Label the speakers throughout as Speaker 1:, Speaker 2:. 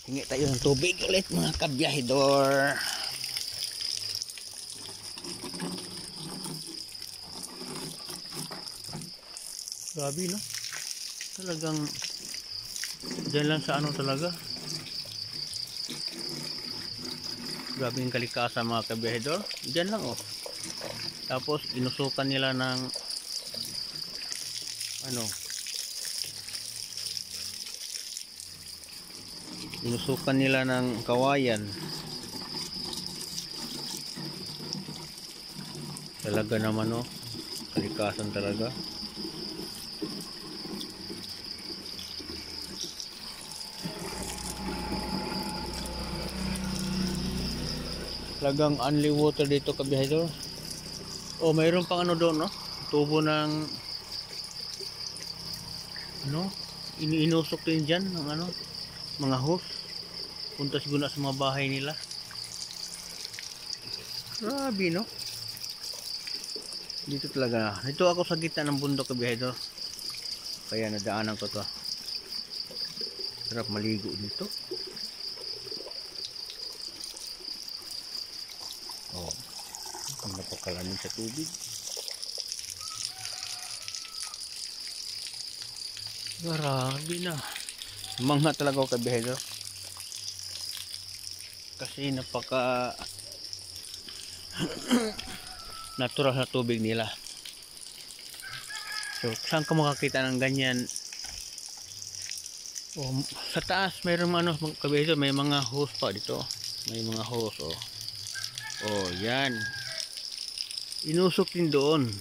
Speaker 1: Hingi tayo ng tubig ulit mga kabiyahidor. Grabe no? Talagang dyan lang sa ano talaga. Grabe yung kalikasan mga kabiyahidor. Dyan lang oh. Tapos inusukan nila ng ano, inusukan nila ng kawayan. Talaga naman oh, kalikasan talaga. Talagang only water dito kabiyahidor. Oh, mayroon pang ano doon no, tubo ng ano, iniinusok din dyan ng ano, mga hose punta siguro sa mga bahay nila. Grabe no, dito talaga. Dito ako sa gitna ng bundok kabiyahidor, kaya nadaanan ko to. Sarap maligo dito. Oh, ang napakalamig sa tubig. Grabe na. Mangha talaga ako kabiyahidor. Kasi napaka natural na tubig nila. So, saan ka makakita ng ganyan? Oh, sa taas mayroong ano kabiyahidor, may mga hose pa dito. May mga hose oh. Oh, yan. Inusok din doon.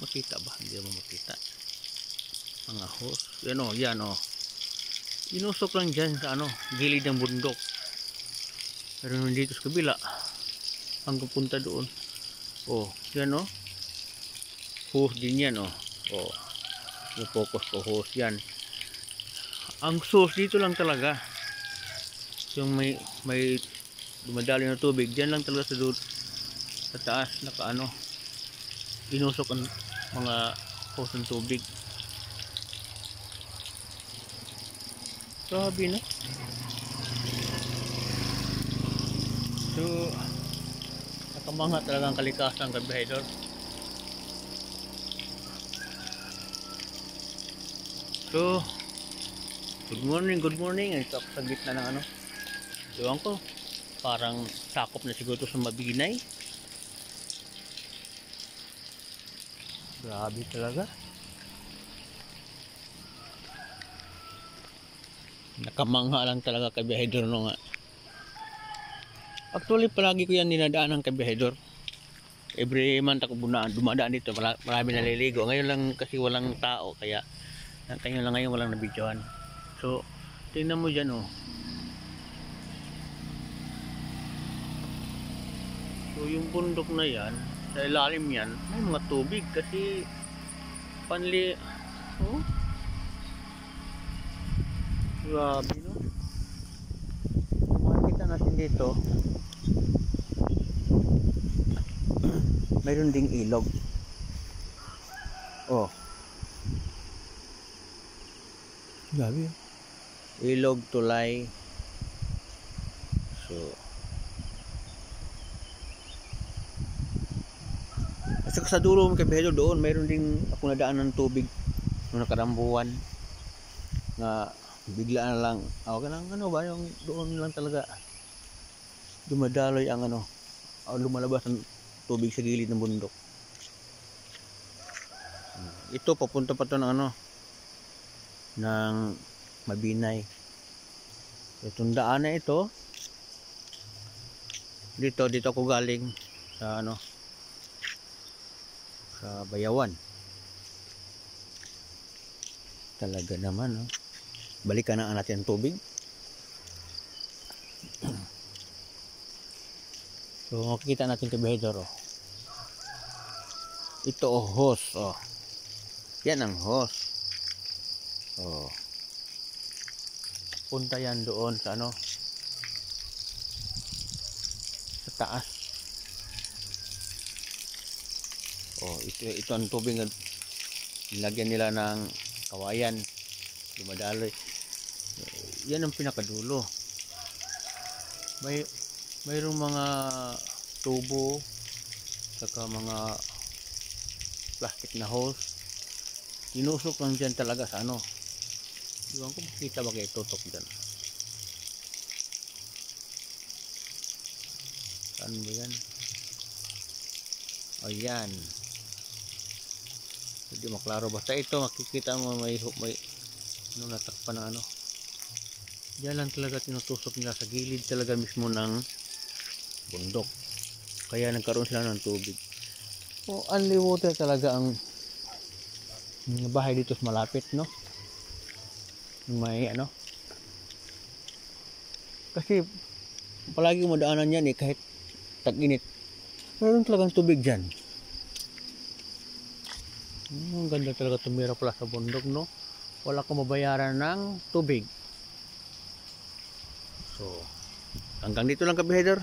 Speaker 1: Makita ba? Hindi mo makita. Mga hose. Yan oh, yan oh. Inusok lang dyan sa ano, gilid ng bundok. Pero nandito sa kabila hanggang punta doon. Oh, yan oh. Hose din yan oh. Oh. Yung focus ko hose yan. Ang source dito lang talaga. Yung may dumadaloy na tubig, diyan lang talaga sa doon sa taas naka ano. Inusok ang mga hose ng tubig. Grabe no? So, nakamangha talaga ang kalikasan kabiyahidor. So, good morning. Ito ako sa gitna ng ano. Ewan ko, parang sakop na siguro sa Mabinay. Grabe talaga. Nakamangha lang talaga kabiyahidor no nga. Actually, palagi ko yan dinadaan ng kabiyahidor. Every month ako dumadaan dito. Marami naliligo. Ngayon lang kasi walang tao. Kaya lang ngayon walang nabidyohan. So, tingnan mo dyan oh. So, yung bundok na yan, sa ilalim yan, may mga tubig. Kasi, panli, oh. Grabe no. Kung makikita natin dito, mayroon ding ilog. Oh. Grabe. Ilog, tulay. So, sa dulo mo kabiyahidor doon, mayroon ding ako nadaan ng tubig noong nakarambuan na bigla na lang okay lang ano ba yung doon lang talaga dumadaloy ang ano lumalabas ang tubig sa gilid ng bundok. Ito papunta pa to ng ano ng Mabinay. Itong daan na ito dito ako galing sa ano sa Bayawan. Talaga naman no. Balikan na natin ang tubig. So makikita natin kabiyahidor oh. Ito oh, hose oh. Yan ang hose. Oh. Punta yan doon sa ano sa taas. Oh, ito ang tubig na nilagyan nila ng kawayan. dumadaloy. Yan ang pinakadulo. Mayroong mga tubo saka mga plastic na hose. Tinusok lang dyan talaga sa ano. Iwan ko makita ba kayo tutok dyan. Saan ba yan? Ayan. Hindi maklaro. Basta ito makikita mo may ano, natakpan ng ano. Diyan lang talaga tinutusok nila sa gilid talaga mismo ng bundok. Kaya nagkaroon sila ng tubig. So, only water talaga ang bahay dito sa malapit, no? May ano. Kasi palagi madaanan yan kahit tag-init. Meron talagang tubig dyan. Ang ganda talaga tumira pala sa bundok, no? Wala kang mabayaran ng tubig. So, hanggang dito lang, kabihedor.